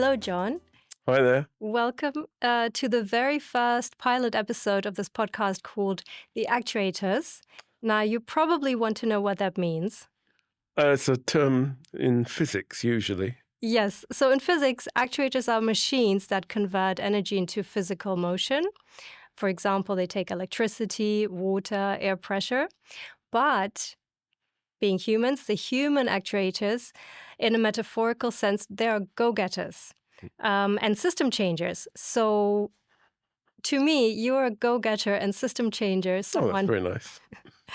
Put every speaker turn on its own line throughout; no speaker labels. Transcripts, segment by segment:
Hello, John.
Hi there.
Welcome to the very first pilot episode of this podcast called The Actuators. Now, you probably want to know what that means.
It's a term in physics, usually.
Yes. So in physics, actuators are machines that convert energy into physical motion. For example, they take electricity, water, air pressure. But being humans, the human actuators, in a metaphorical sense, they are go-getters and system changers. So to me, you're a go-getter and system changer.
Oh, that's very nice.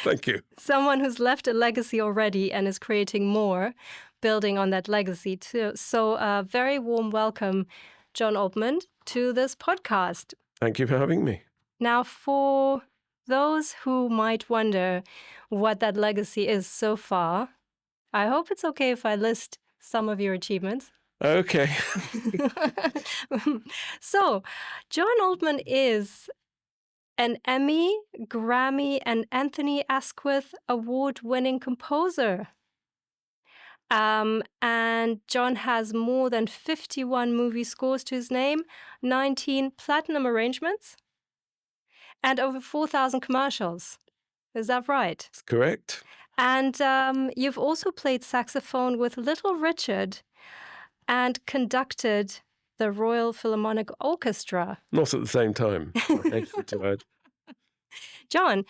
Thank you.
Someone who's left a legacy already and is creating more, building on that legacy too. So a very warm welcome, John Altman, to this podcast.
Thank you for having me.
Now, for those who might wonder what that legacy is so far, I hope it's okay if I list some of your achievements.
Okay.
So, John Altman is an Emmy, Grammy, and Anthony Asquith award-winning composer. And John has more than 51 movie scores to his name, 19 platinum arrangements, and over 4,000 commercials. Is that right?
That's correct.
And you've also played saxophone with Little Richard and conducted the Royal Philharmonic Orchestra.
Not at the same time. I hate to add.
John,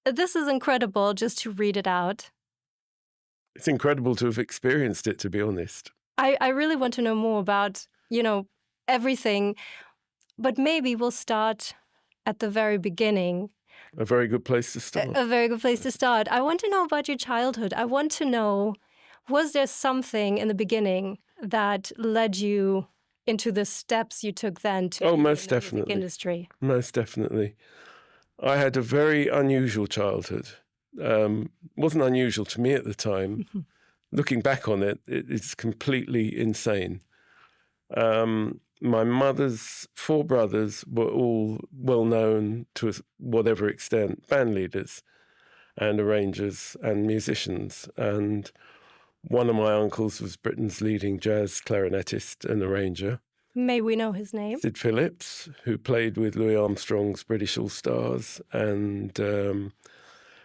this is incredible just to read it out.
It's incredible to have experienced it, to be honest.
I really want to know more about, everything. But maybe we'll start at the very beginning.
A very good place to start.
A very good place to start. I want to know about your childhood. I want to know, was there something in the beginning that led you into the steps you took then to
most
the
definitely.
music industry?
Most definitely. I had a very unusual childhood. Wasn't unusual to me at the time. Looking back on it, it's completely insane. My mother's 4 brothers were all well-known to whatever extent, band leaders and arrangers and musicians. And one of my uncles was Britain's leading jazz clarinetist and arranger.
May we know his name?
Sid Phillips, who played with Louis Armstrong's British All-Stars and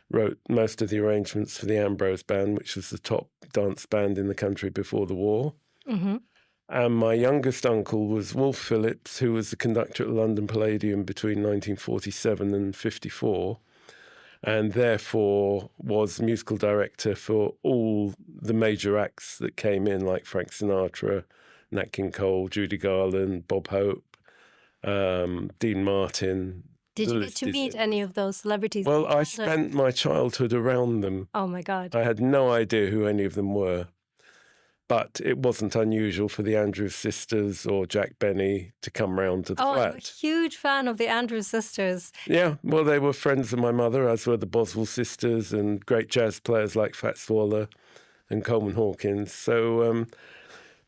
wrote most of the arrangements for the Ambrose Band, which was the top dance band in the country before the war.
Mm-hmm.
And my youngest uncle was Wolf Phillips, who was the conductor at the London Palladium between 1947 and 54, and therefore was musical director for all the major acts that came in, like Frank Sinatra, Nat King Cole, Judy Garland, Bob Hope, Dean Martin.
Did you get to meet any of those celebrities?
Well, I spent my childhood around them.
Oh, my God.
I had no idea who any of them were. But it wasn't unusual for the Andrews sisters or Jack Benny to come round to the flat.
I'm a huge fan of the Andrews sisters.
Yeah, well, they were friends of my mother, as were the Boswell sisters and great jazz players like Fats Waller and Coleman Hawkins. So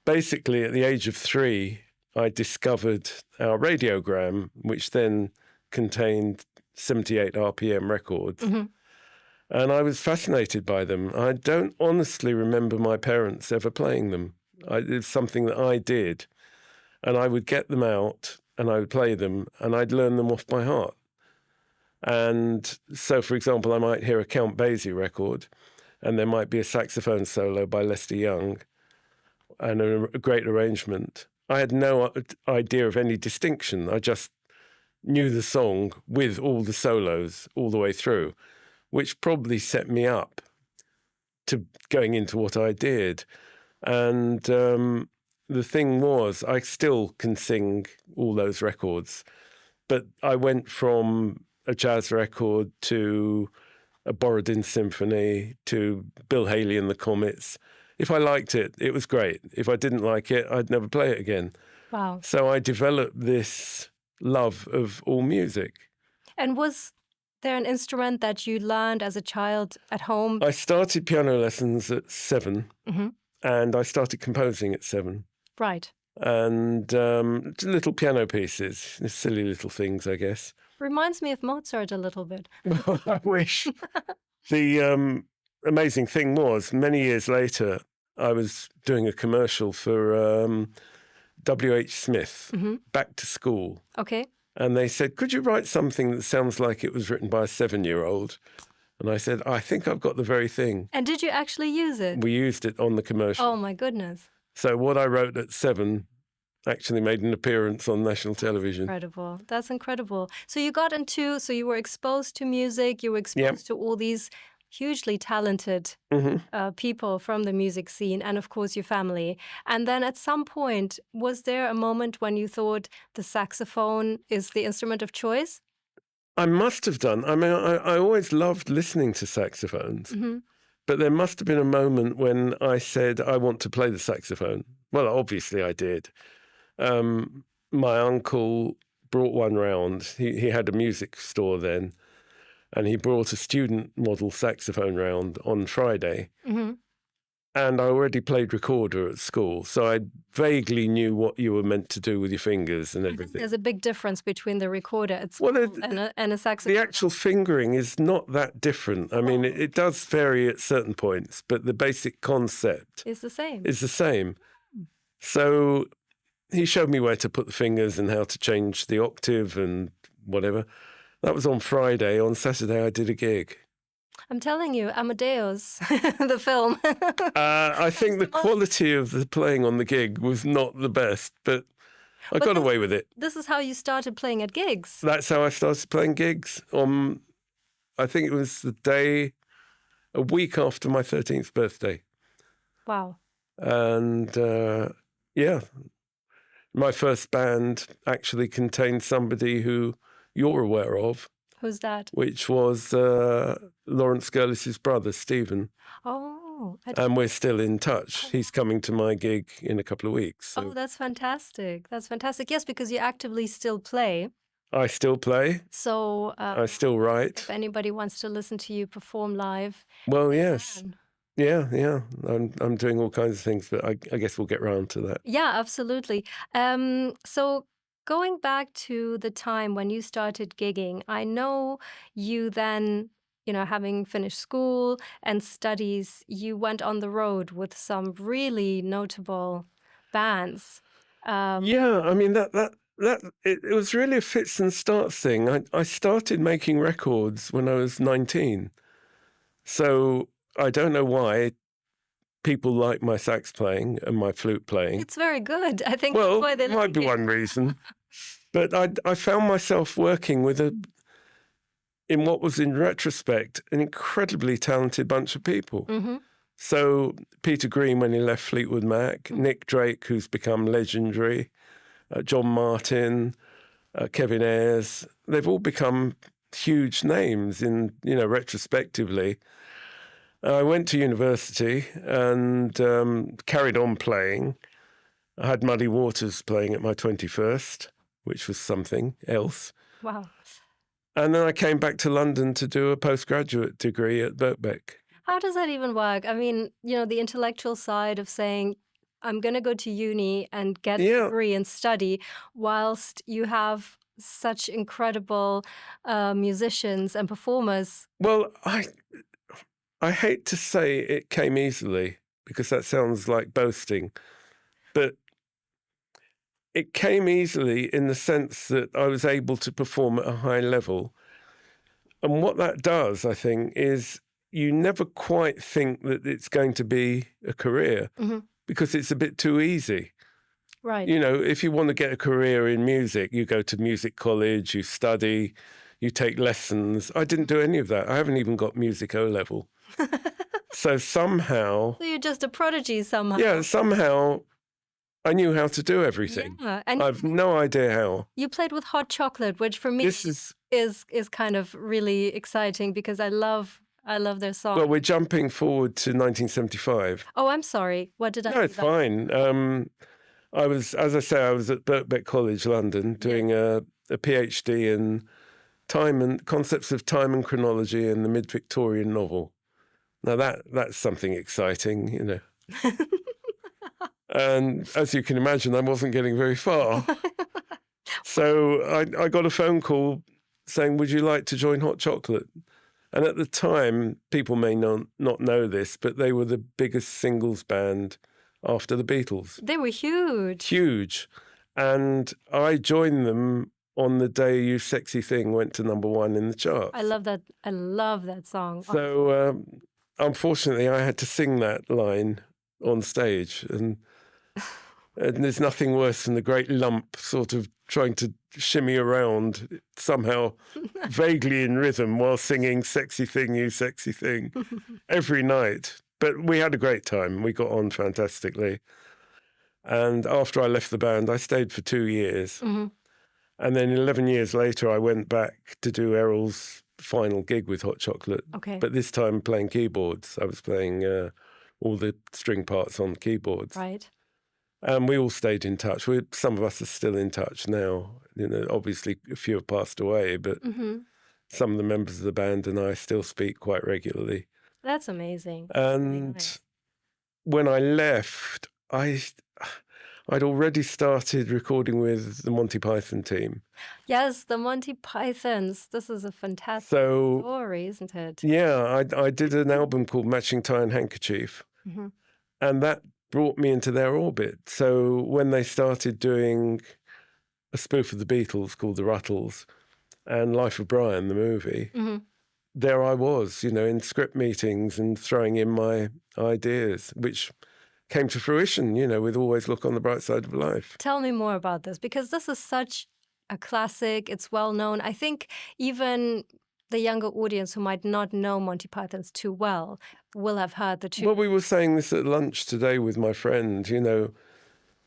basically, at the age of 3, I discovered our radiogram, which then contained 78 RPM records.
Mm-hmm.
And I was fascinated by them. I don't honestly remember my parents ever playing them. It was something that I did. And I would get them out and I would play them and I'd learn them off by heart. And so, for example, I might hear a Count Basie record and there might be a saxophone solo by Lester Young and a great arrangement. I had no idea of any distinction. I just knew the song with all the solos all the way through, which probably set me up to going into what I did. And the thing was, I still can sing all those records, but I went from a jazz record to a Borodin Symphony to Bill Haley and the Comets. If I liked it, it was great. If I didn't like it, I'd never play it again.
Wow.
So I developed this love of all music.
And was there an instrument that you learned as a child at home?
I started piano lessons at 7,
Mm-hmm.
and I started composing at 7.
Right.
And little piano pieces, silly little things, I guess.
Reminds me of Mozart a little bit.
Well, I wish. The amazing thing was, many years later, I was doing a commercial for W.H. Smith, Back to School.
Okay.
And they said, could you write something that sounds like it was written by a 7-year-old? And I said, I think I've got the very thing.
And did you actually use it?
We used it on the commercial.
Oh, my goodness.
So what I wrote at 7 actually made an appearance on national television.
Incredible. That's incredible. So you were exposed to music, you were exposed to all these hugely talented people from the music scene, and of course your family. And then at some point, was there a moment when you thought the saxophone is the instrument of choice?
I must have done. I mean, I always loved listening to saxophones, but there must have been a moment when I said, I want to play the saxophone. Well, obviously I did. My uncle brought one round. He had a music store then, and he brought a student model saxophone round on Friday. And I already played recorder at school, so I vaguely knew what you were meant to do with your fingers and everything.
There's a big difference between the recorder at school and a saxophone.
The actual fingering is not that different. I mean, it does vary at certain points, but the basic concept
is the same.
So he showed me where to put the fingers and how to change the octave and whatever. That was on Friday. On Saturday, I did a gig.
I'm telling you, Amadeus, the film.
I think the quality of the playing on the gig was not the best, but I got away with it.
This is how you started playing at gigs.
That's how I started playing gigs. I think it was a week after my 13th birthday.
Wow.
And my first band actually contained somebody who you're aware of.
Who's that?
Which was Lawrence Gurlis's brother, Stephen.
Oh.
And we're still in touch. He's coming to my gig in a couple of weeks. So.
Oh, that's fantastic. That's fantastic. Yes, because you actively still play.
I still play.
So
I still write.
If anybody wants to listen to you perform live.
Well, yes. Yeah. I'm doing all kinds of things, but I guess we'll get round to that.
Yeah, absolutely. So going back to the time when you started gigging, I know you then, having finished school and studies, you went on the road with some really notable bands.
Yeah, I mean, it was really a fits and starts thing. I started making records when I was 19. So I don't know why people like my sax playing and my flute playing.
It's very good. I think that's why they like it.
Might be one reason. But I found myself working with in what was in retrospect, an incredibly talented bunch of people. So Peter Green, when he left Fleetwood Mac, Nick Drake, who's become legendary, John Martin, Kevin Ayers, they've all become huge names in, retrospectively. I went to university and carried on playing. I had Muddy Waters playing at my 21st, which was something else.
Wow.
And then I came back to London to do a postgraduate degree at Birkbeck.
How does that even work? I mean, the intellectual side of saying, I'm going to go to uni and get a degree and study, whilst you have such incredible musicians and performers.
Well, I hate to say it came easily, because that sounds like boasting, but it came easily in the sense that I was able to perform at a high level. And what that does, I think, is you never quite think that it's going to be a career because it's a bit too easy.
Right.
If you want to get a career in music, you go to music college, you study, you take lessons. I didn't do any of that. I haven't even got music O-level. So somehow...
So you're just a prodigy somehow.
Yeah, somehow I knew how to do everything.
Yeah, and
I've no idea how.
You played with Hot Chocolate, which for me is kind of really exciting because I love their song.
Well, we're jumping forward to 1975.
Oh, I'm sorry. What did I do?
No, it's fine. I was at Birkbeck College, London, doing a PhD in time and concepts of time and chronology in the mid-Victorian novel. Now that's something exciting, And as you can imagine, I wasn't getting very far. So I got a phone call saying, would you like to join Hot Chocolate? And at the time, people may not know this, but they were the biggest singles band after the Beatles.
They were huge.
Huge. And I joined them on the day You Sexy Thing went to #1 in the charts.
I love that. I love that song.
So unfortunately, I had to sing that line on stage. And there's nothing worse than the great lump sort of trying to shimmy around somehow vaguely in rhythm while singing Sexy Thing, You Sexy Thing every night. But we had a great time. We got on fantastically. And after I left the band, I stayed for 2 years.
Mhm.
And then 11 years later, I went back to do Errol's final gig with Hot Chocolate.
Okay.
But this time playing keyboards. I was playing all the string parts on keyboards.
Right.
And we all stayed in touch. Some of us are still in touch now. You know, obviously a few have passed away, but some of the members of the band and I still speak quite regularly.
That's amazing.
And
Really nice.
when I left, I'd already started recording with the Monty Python team.
Yes, the Monty Pythons. This is a fantastic
So
story, isn't it?
yeah, I did an album called Matching Tie and Handkerchief,
Mhm.
and that brought me into their orbit. So when they started doing a spoof of the Beatles called The Ruttles and Life of Brian, the movie, there I was, you know, in script meetings and throwing in my ideas, which came to fruition, you know, with Always Look on the Bright Side of Life.
Tell me more about this, because this is such a classic. It's well known. I think even the younger audience who might not know Monty Python's too well will have heard the tune.
Well, we were saying this at lunch today with my friend, you know,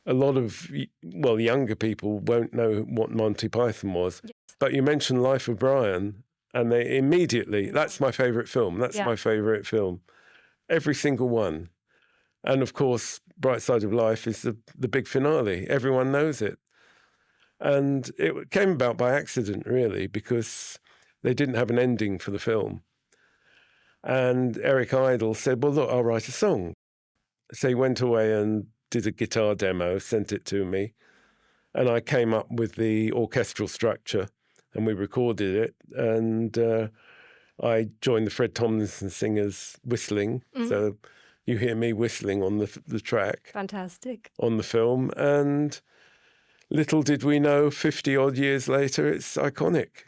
a lot of, well, younger people won't know what Monty Python was.
Yes.
But you mentioned Life of Brian, and they immediately, that's my favourite film. That's my favourite film. Every single one. And of course, Bright Side of Life is the big finale. Everyone knows it. And it came about by accident, really, because they didn't have an ending for the film. And Eric Idle said, well, look, I'll write a song. So he went away and did a guitar demo, sent it to me. And I came up with the orchestral structure and we recorded it. And I joined the Fred Tomlinson singers whistling. So you hear me whistling on the track.
Fantastic.
On the film. And little did we know, 50 odd years later, it's iconic.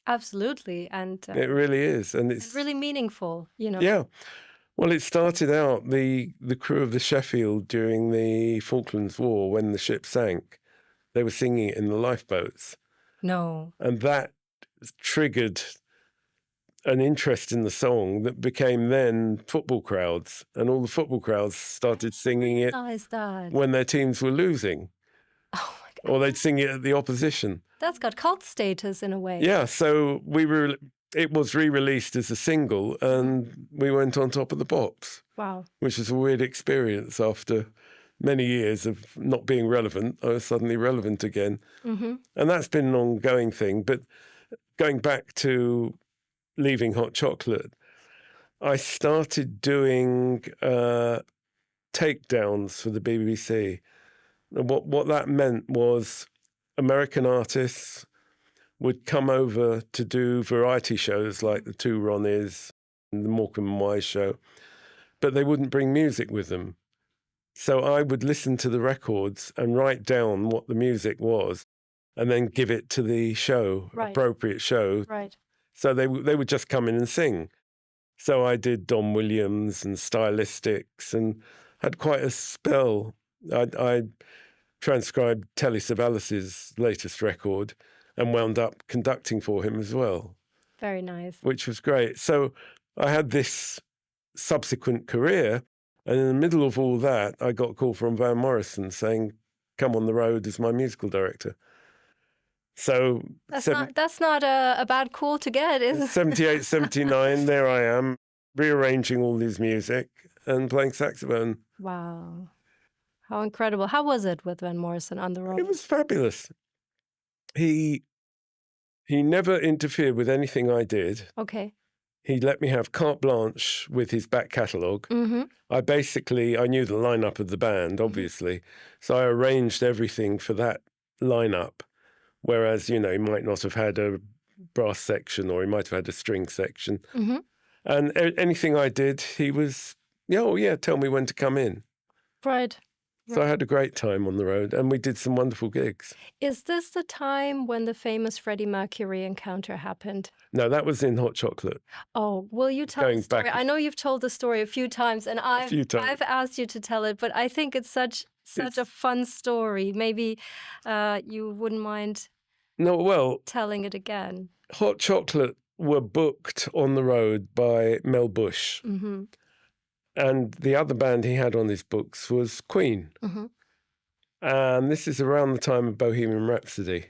Absolutely. And
It really is. And it's
really meaningful, you know.
Yeah. Well, it started out, the crew of the Sheffield during the Falklands War, when the ship sank, they were singing it in the lifeboats.
No.
And that triggered an interest in the song that became then football crowds. And all the football crowds started singing it when their teams were losing.
Oh my God.
Or they'd sing it at the opposition.
That's got cult status in a way.
Yeah, so it was re-released as a single and we went on top of the pops.
Wow.
Which was a weird experience. After many years of not being relevant, I was suddenly relevant again. And that's been an ongoing thing. But going back to leaving Hot Chocolate, I started doing takedowns for the BBC. And what that meant was American artists would come over to do variety shows like the Two Ronnies and the Morecambe and Wise show, but they wouldn't bring music with them. So I would listen to the records and write down what the music was and then give it to the show, appropriate show.
Right.
So they would just come in and sing. So I did Don Williams and Stylistics and had quite a spell. I transcribed Telly Savalas's latest record and wound up conducting for him as well.
Very nice.
Which was great. So I had this subsequent career, and in the middle of all that, I got a call from Van Morrison saying, come on the road as my musical director. So
that's not a bad call to get, is it?
78, 79, there I am, rearranging all his music and playing saxophone.
Wow. How incredible. How was it with Van Morrison on the road?
It was fabulous. He never interfered with anything I did.
Okay.
He let me have carte blanche with his back catalogue. I knew the lineup of the band, obviously. So I arranged everything for that lineup. Whereas, you know, he might not have had a brass section, or he might have had a string section.
Mm-hmm.
And anything I did, he was, tell me when to come in.
Right.
So I had a great time on the road, and we did some wonderful gigs.
Is this the time when the famous Freddie Mercury encounter happened?
No, that was in Hot Chocolate.
Oh, will you tell the
Going
story?
back
I know you've told the story a few times, and
a few times.
I've asked you to tell it, but I think it's such a fun story. Maybe you wouldn't mind telling it again.
Hot Chocolate were booked on the road by Mel Bush.
Mm-hmm.
And the other band he had on his books was Queen.
Mm-hmm.
And this is around the time of Bohemian Rhapsody.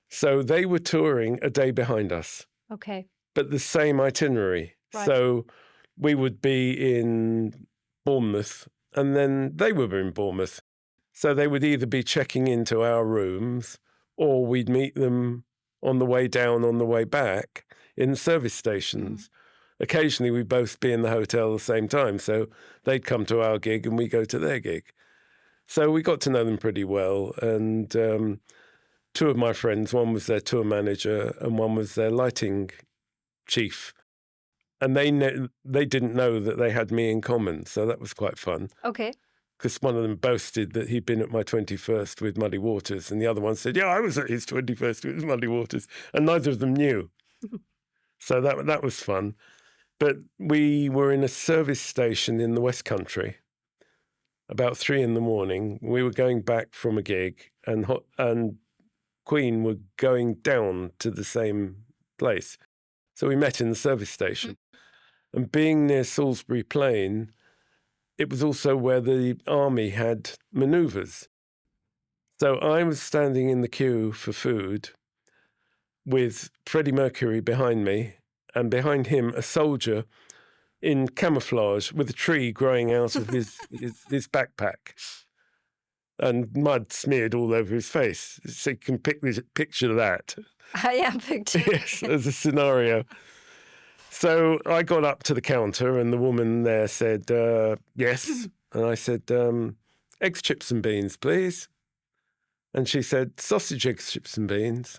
So they were touring a day behind us.
Okay.
But the same itinerary.
Right.
So we would be in Bournemouth, and then they were in Bournemouth. So they would either be checking into our rooms, or we'd meet them on the way down, on the way back in service stations. Occasionally, we'd both be in the hotel at the same time. So they'd come to our gig and we go to their gig. So we got to know them pretty well. And two of my friends, one was their tour manager and one was their lighting chief. And they didn't know that they had me in common. So that was quite fun.
Okay.
Because one of them boasted that he'd been at my 21st with Muddy Waters. And the other one said, yeah, I was at his 21st with Muddy Waters. And neither of them knew. So that was fun. But we were in a service station in the West Country, about 3 a.m. We were going back from a gig, and Queen were going down to the same place. So we met in the service station. And being near Salisbury Plain, it was also where the army had manoeuvres. So I was standing in the queue for food with Freddie Mercury behind me, and behind him a soldier in camouflage with a tree growing out of his backpack and mud smeared all over his face. So you can picture that.
I am picturing.
Yes, as a scenario. So I got up to the counter and the woman there said, yes. And I said, eggs, chips and beans, please. And she said, sausage, eggs, chips and beans.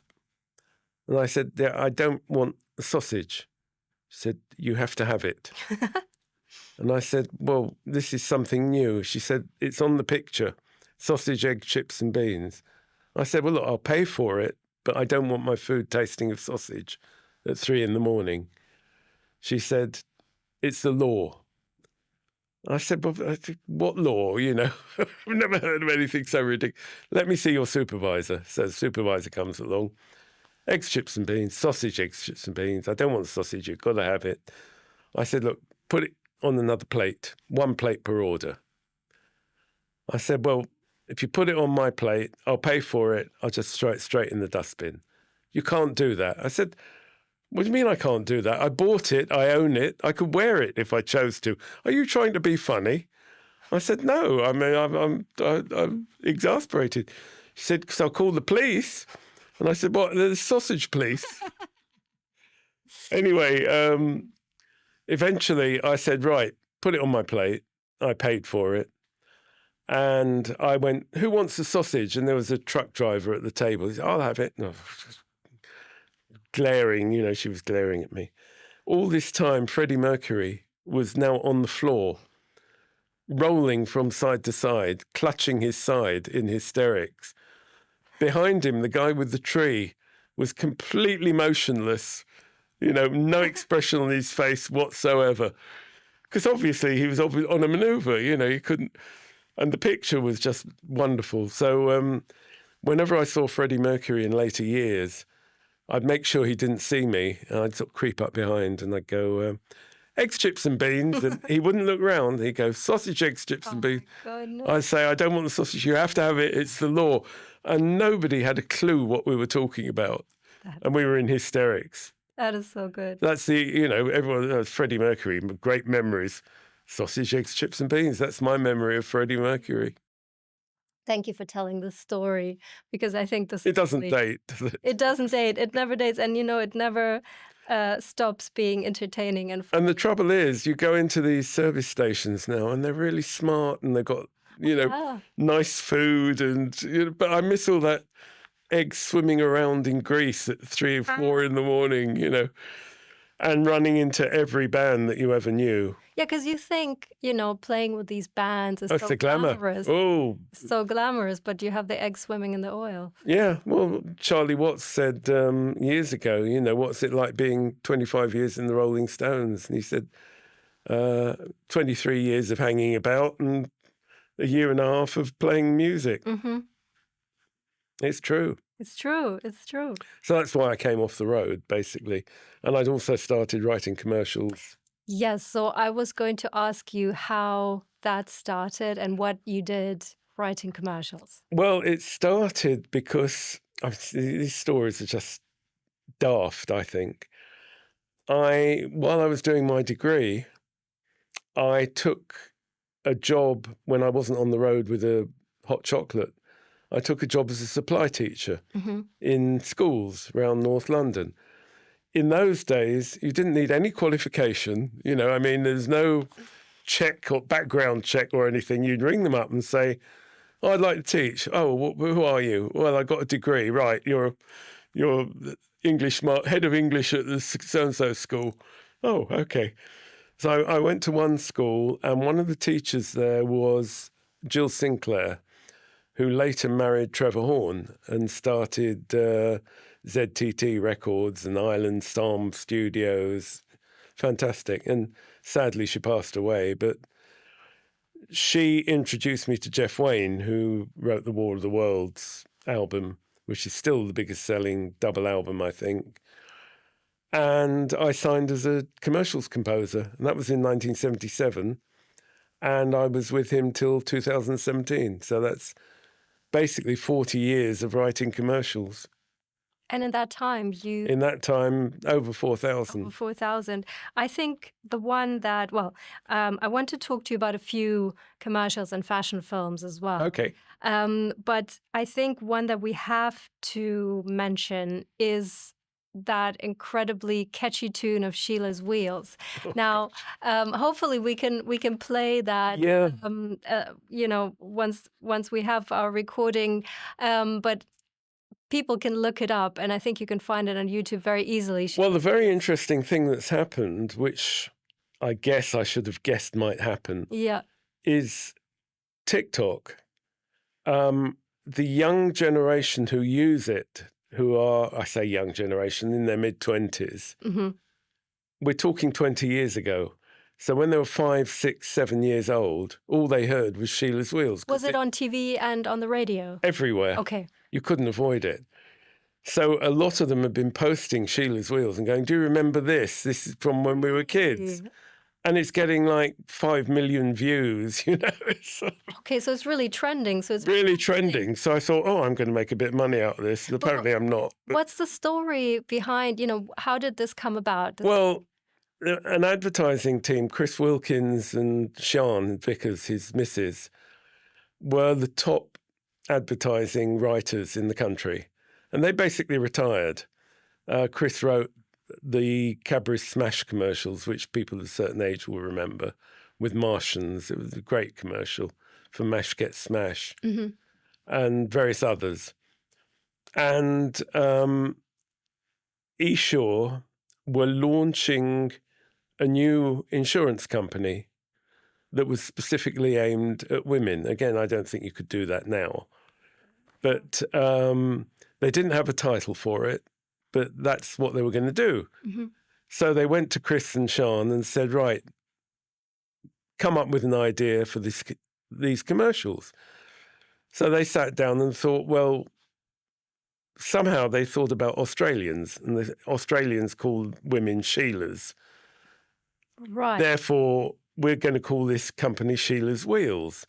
And I said, yeah, I don't want the sausage. She said, you have to have it. And I said, well, this is something new. She said, it's on the picture, sausage, egg, chips and beans. I said, well, look, I'll pay for it, but I don't want my food tasting of sausage at 3 a.m. She said, it's the law. I said, well, what law? You know, I've never heard of anything so ridiculous. Let me see your supervisor. So the supervisor comes along. Eggs, chips and beans, sausage, eggs, chips and beans. I don't want the sausage. You've got to have it. I said, look, put it on another plate, 1 plate per order. I said, well, if you put it on my plate, I'll pay for it. I'll just throw it straight in the dustbin. You can't do that. I said, what do you mean I can't do that? I bought it. I own it. I could wear it if I chose to. Are you trying to be funny? I said, no. I mean, I'm exasperated. She said, because I'll call the police. And I said, what, the sausage police? Anyway, eventually I said, right, put it on my plate. I paid for it. And I went, who wants the sausage? And there was a truck driver at the table. He said, I'll have it. No, glaring, you know, she was glaring at me. All this time, Freddie Mercury was now on the floor, rolling from side to side, clutching his side in hysterics. Behind him, the guy with the tree was completely motionless, you know, no expression on his face whatsoever. Because obviously he was on a maneuver, you know, he couldn't. And the picture was just wonderful. So whenever I saw Freddie Mercury in later years, I'd make sure he didn't see me. And I'd sort of creep up behind and I'd go, eggs, chips and beans. And he wouldn't look round. He'd go, sausage, eggs, chips and beans. I'd say, I don't want the sausage. You have to have it. It's the law. And nobody had a clue what we were talking about. And we were in hysterics.
That is so good.
That's the, you know, everyone knows Freddie Mercury, great memories. Sausage, eggs, chips and beans. That's my memory of Freddie Mercury.
Thank you for telling this story, because I think this
It doesn't date, does it?
It doesn't date. It never dates. And, you know, it never stops being entertaining. And
the trouble is, you go into these service stations now and they're really smart and they've got, you know, nice food and, you know, but I miss all that eggs swimming around in Greece at 3 or 4 in the morning, you know, and running into every band that you ever knew.
Yeah, because you think, you know, playing with these bands is
That's
so
the glamour.
glamorous.
Oh,
So glamorous, but you have the eggs swimming in the oil.
yeah. Well, Charlie Watts said years ago, you know, what's it like being 25 years in the Rolling Stones? And he said, 23 years of hanging about and a year and a half of playing music.
Mm-hmm.
It's true.
It's true. It's true.
So that's why I came off the road, basically. And I'd also started writing commercials.
Yes, so I was going to ask you how that started and what you did writing commercials.
Well, it started because these stories are just daft, I think. While I was doing my degree, I took a job when I wasn't on the road with a hot chocolate. I took a job as a supply teacher in schools around North London. In those days, you didn't need any qualification. You know, I mean, there's no check or background check or anything. You'd ring them up and say, oh, I'd like to teach. Oh, who are you? Well, I got a degree. Right, you're head of English at the so-and-so school. Oh, okay. So I went to one school, and one of the teachers there was Jill Sinclair, who later married Trevor Horn and started ZTT Records and Island Psalm Studios. Fantastic. And sadly, she passed away. But she introduced me to Jeff Wayne, who wrote the War of the Worlds album, which is still the biggest selling double album, I think. And I signed as a commercials composer, and that was in 1977. And I was with him till 2017. So that's basically 40 years of writing commercials.
And in that time,
over 4,000.
Over 4,000. I think the one that, I want to talk to you about a few commercials and fashion films as well.
Okay.
But I think one that we have to mention is that incredibly catchy tune of Sheila's Wheels. Now, hopefully we can play that.
Yeah.
You know, once we have our recording, but people can look it up, and I think you can find it on YouTube very easily.
Well, the very interesting thing that's happened, which I guess I should have guessed might happen, is TikTok. The young generation who use it, who are, I say young generation, in their mid-20s, we're talking 20 years ago. So when they were 5, 6, 7 years old, all they heard was Sheila's Wheels.
Was it on TV and on the radio?
Everywhere.
Okay.
You couldn't avoid it. So a lot of them have been posting Sheila's Wheels and going, do you remember this? This is from when we were kids. And it's getting like 5 million views, you know.
Okay, so it's really trending. So it's
really trending. So I thought, I'm going to make a bit of money out of this. And apparently I'm not.
What's the story behind, how did this come about?
Well, an advertising team, Chris Wilkins and Sian Vickers, his missus, were the top advertising writers in the country. And they basically retired. Chris wrote the Cadbury Smash commercials, which people of a certain age will remember, with Martians. It was a great commercial for Mash Get Smash, and various others. And Esure were launching a new insurance company that was specifically aimed at women. Again, I don't think you could do that now. But they didn't have a title for it, but that's what they were going to do. So they went to Chris and Sian and said, right, come up with an idea for these commercials. So they sat down and thought, well, somehow they thought about Australians, and the Australians called women Sheilas.
Right.
Therefore, we're going to call this company Sheila's Wheels.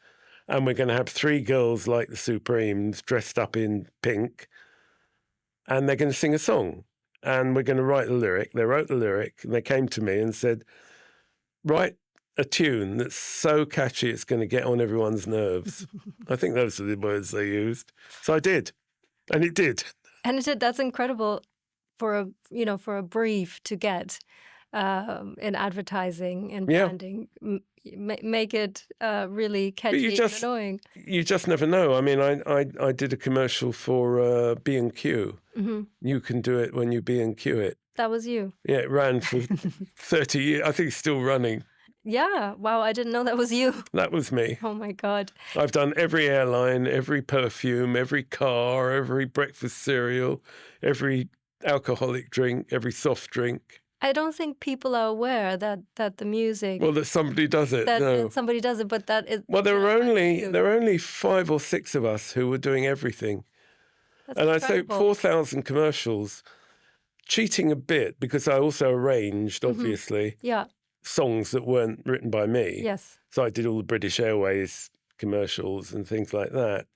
And we're going to have 3 girls like the Supremes dressed up in pink, and they're going to sing a song. And we're going to write the lyric. They wrote the lyric, and they came to me and said, write a tune that's so catchy it's going to get on everyone's nerves. I think those are the words they used. So I did, and it did.
And it did. That's incredible for a brief to get. in advertising, in
Yeah.
branding, make it really
But you
catchy and annoying.
just never know. I mean, I did a commercial for B&Q.
Hmm.
You can do it when you B&Q it.
That was you.
Yeah, it ran for 30 years. I think it's still running.
Yeah. Wow, I didn't know that was you.
That was me.
Oh my God.
I've done every airline, every perfume, every car, every breakfast cereal, every alcoholic drink, every soft drink.
I don't think people are aware that the music
Well, that somebody does it.
that
No.
somebody does it, but that is
Well, there were
that's
only
you.
there were only 5 or 6 of us who were doing everything,
That's
and I say
incredible.
4,000 commercials. Cheating a bit because I also arranged, obviously,
Yeah.
songs that weren't written by me.
Yes.
So I did all the British Airways commercials and things like that.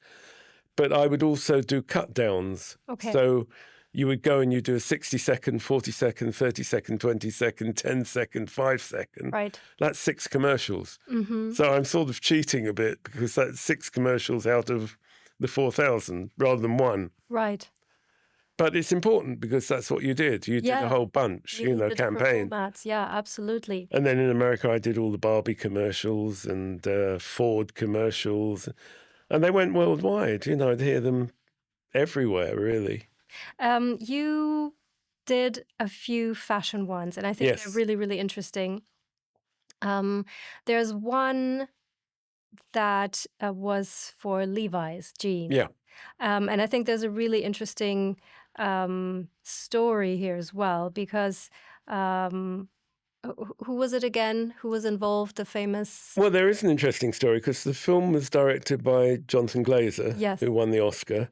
But I would also do cut downs.
Okay.
So you would go and you do a 60-second, 40-second, 30-second, 20-second, 10-second, 5-second.
Right.
That's 6 commercials.
Mm-hmm.
So I'm sort of cheating a bit because that's 6 commercials out of the 4,000 rather than 1.
Right.
But it's important because that's what you did. You did a
Yeah.
whole bunch,
You need the different
campaign.
formats. Yeah, absolutely.
And then in America, I did all the Barbie commercials and Ford commercials. And they went worldwide. I'd hear them everywhere, really.
You did a few fashion ones, and I think they're
Yes.
really, really interesting. There's one that was for Levi's jeans.
Yeah.
And I think there's a really interesting story here as well, because who was it again? Who was involved? The famous.
Well, there is an interesting story because the film was directed by Jonathan Glazer,
Yes.
who won the Oscar.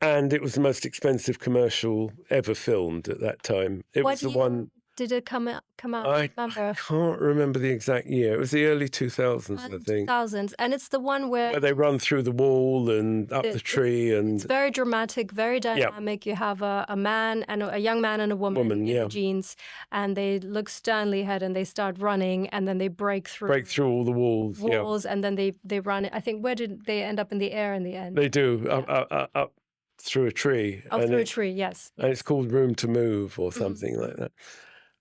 And it was the most expensive commercial ever filmed at that time. It
What
was the
year
one.
did it come out?
I
Remember?
can't remember the exact year. It was the early 2000s, I think.
2000s, and it's the one where
They run through the wall and up the tree, and
it's very dramatic, very dynamic. You have a man and a young man and a woman in
yeah.
jeans, and they look sternly ahead and they start running, and then they break through
all the walls. Yeah.
and then they run. I think, where did they end up in the air in the end?
They do up through a tree.
Oh, through a tree, yes.
And it's called Room to Move or something like that.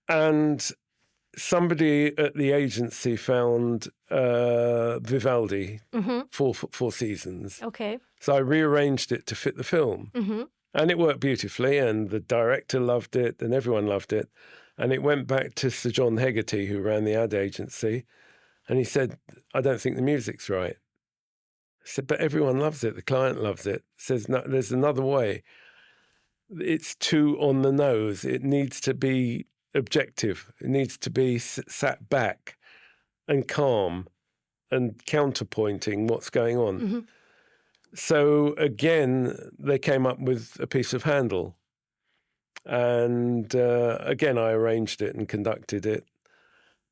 And somebody at the agency found Vivaldi, Four Seasons.
Okay.
So I rearranged it to fit the film. And it worked beautifully, and the director loved it, and everyone loved it. And it went back to Sir John Hegarty, who ran the ad agency, and he said, I don't think the music's right. I said, but everyone loves it. The client loves it. Says, no, there's another way. It's too on the nose. It needs to be objective. It needs to be sat back and calm and counterpointing what's going on. So again, they came up with a piece of Handel. And again, I arranged it and conducted it.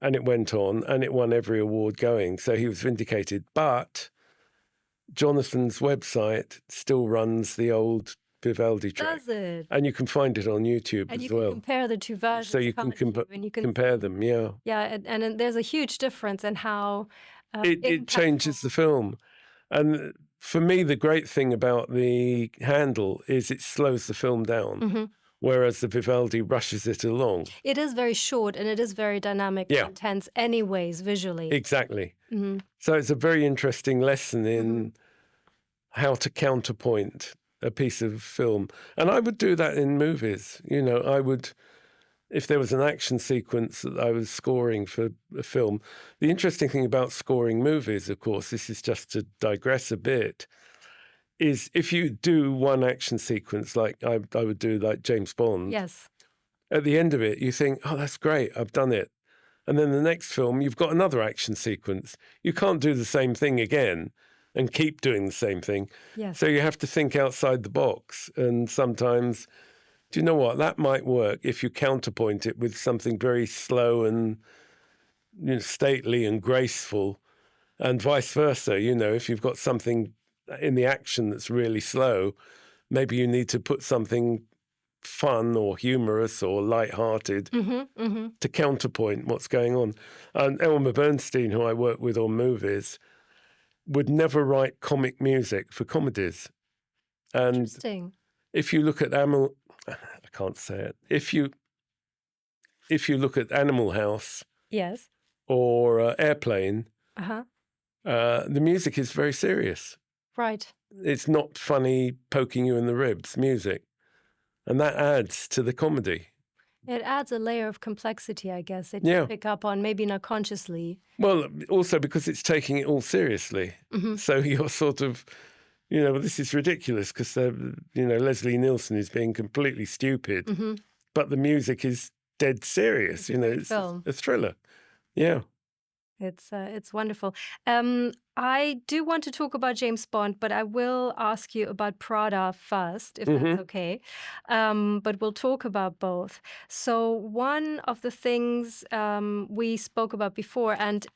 And it went on, and it won every award going. So he was vindicated. But Jonathan's website still runs the old Vivaldi track.
Does it?
And you can find it on YouTube
And
as
you
well.
can compare the two versions.
So you can compare them, yeah.
Yeah, and there's a huge difference in how
it changes the film. And for me, the great thing about the Handel is it slows the film down, whereas the Vivaldi rushes it along.
It is very short, and it is very dynamic and intense anyways, visually.
Exactly. So it's a very interesting lesson in how to counterpoint a piece of film. And I would do that in movies. I would, if there was an action sequence that I was scoring for a film. The interesting thing about scoring movies, of course, this is just to digress a bit, is if you do one action sequence, like I would do like James Bond.
Yes.
At the end of it, you think, oh, that's great, I've done it. And then the next film, you've got another action sequence. You can't do the same thing again and keep doing the same thing.
Yes.
So you have to think outside the box. And sometimes, do you know what? That might work if you counterpoint it with something very slow and stately and graceful, and vice versa. If you've got something in the action that's really slow, maybe you need to put something fun or humorous or lighthearted to counterpoint what's going on. And Elmer Bernstein, who I work with on movies, would never write comic music for comedies. And
Interesting.
if you look at I can't say it. If you if you look at Animal House
Yes.
or Airplane,
Uh-huh.
the music is very serious.
Right.
It's not funny poking you in the ribs music. And that adds to the comedy.
It adds a layer of complexity, I guess, that
Yeah.
you pick up on, maybe not consciously.
Well, also because it's taking it all seriously.
Mm-hmm.
So you're sort of, this is ridiculous because, Leslie Nielsen is being completely stupid,
Mm-hmm.
but the music is dead serious. It's
film.
a thriller. Yeah.
It's wonderful. I do want to talk about James Bond, but I will ask you about Prada first, if that's okay. But we'll talk about both. So one of the things we spoke about before, and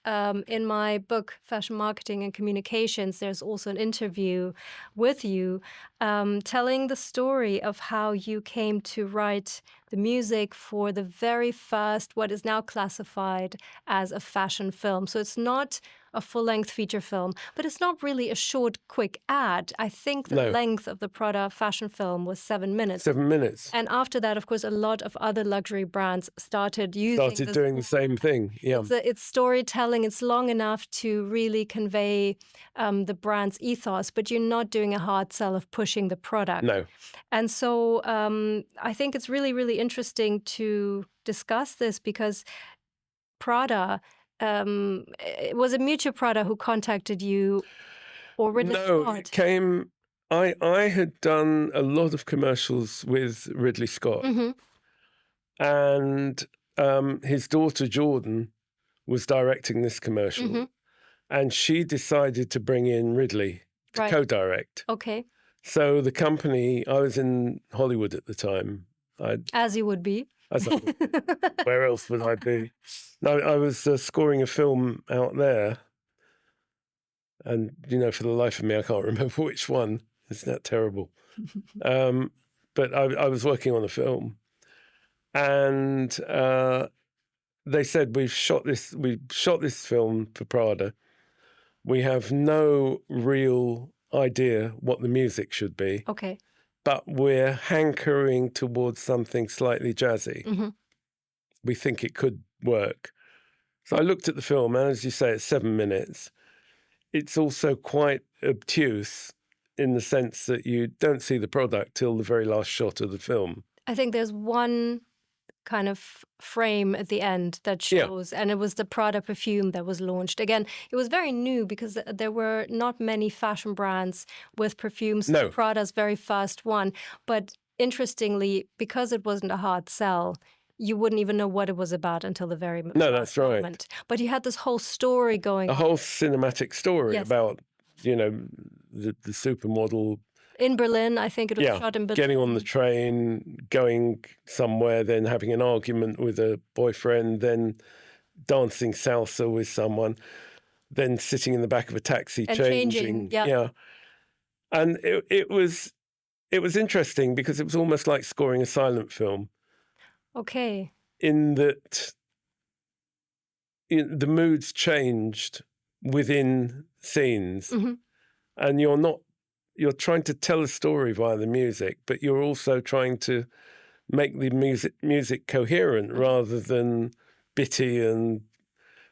in my book, Fashion Marketing and Communications, there's also an interview with you telling the story of how you came to write the music for the very first, what is now classified as a fashion film. So it's not a full-length feature film, but it's not really a short, quick ad. I think the length of the Prada fashion film was 7 minutes.
7 minutes.
And after that, of course, a lot of other luxury brands started
doing the same thing. Yeah.
It's storytelling. It's long enough to really convey the brand's ethos, but you're not doing a hard sell of pushing the product.
No.
And so I think it's really, really interesting to discuss this because Prada, was it Mutual Prada who contacted you or Ridley Scott?
No, it came... I had done a lot of commercials with Ridley Scott.
Mm-hmm.
And his daughter, Jordan, was directing this commercial.
Mm-hmm.
And she decided to bring in Ridley to co-direct.
Okay.
So the company... I was in Hollywood at the time.
As you would be.
Where else would I be? No, I was scoring a film out there. And, for the life of me, I can't remember which one. Isn't that terrible? But I was working on a film. And they said, we shot this film for Prada. We have no real idea what the music should be.
Okay.
But we're hankering towards something slightly jazzy.
Mm-hmm.
We think it could work. So I looked at the film, and as you say, it's 7 minutes. It's also quite obtuse in the sense that you don't see the product till the very last shot of the film.
I think there's one kind of frame at the end that shows, and it was the Prada perfume that was launched. Again, it was very new because there were not many fashion brands with perfumes.
No.
Prada's very first one. But interestingly, because it wasn't a hard sell, you wouldn't even know what it was about until the very
that's right.
moment. But you had this whole story going on.
A whole cinematic story about, the supermodel.
In Berlin, I think it was shot in Berlin.
Getting on the train, going somewhere, then having an argument with a boyfriend, then dancing salsa with someone, then sitting in the back of a taxi
and
changing. Yeah. And it was interesting because it was almost like scoring a silent film.
Okay.
In that the moods changed within scenes.
Mm-hmm.
And you're trying to tell a story via the music, but you're also trying to make the music coherent rather than bitty. And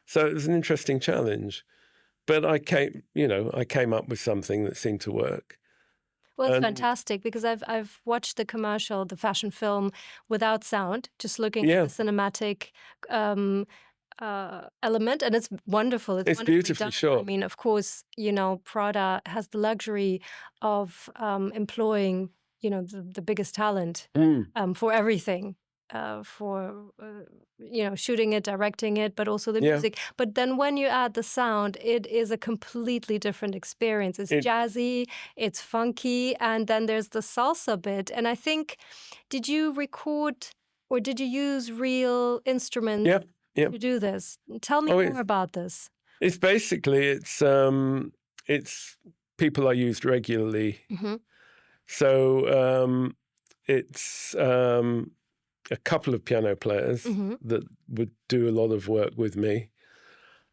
so it was an interesting challenge. But I came up with something that seemed to work.
Well, it's fantastic because I've watched the commercial, the fashion film, without sound, just looking at the cinematic element, and it's wonderful. It's
beautifully shot.
I mean, of course, Prada has the luxury of employing, the biggest talent for everything, for shooting it, directing it, but also the music. But then when you add the sound, it is a completely different experience. It's jazzy, it's funky, and then there's the salsa bit. And I think, did you record or did you use real instruments? To do this? Tell me more about this.
It's basically, it's people I used regularly.
Mm-hmm.
So it's a couple of piano players that would do a lot of work with me.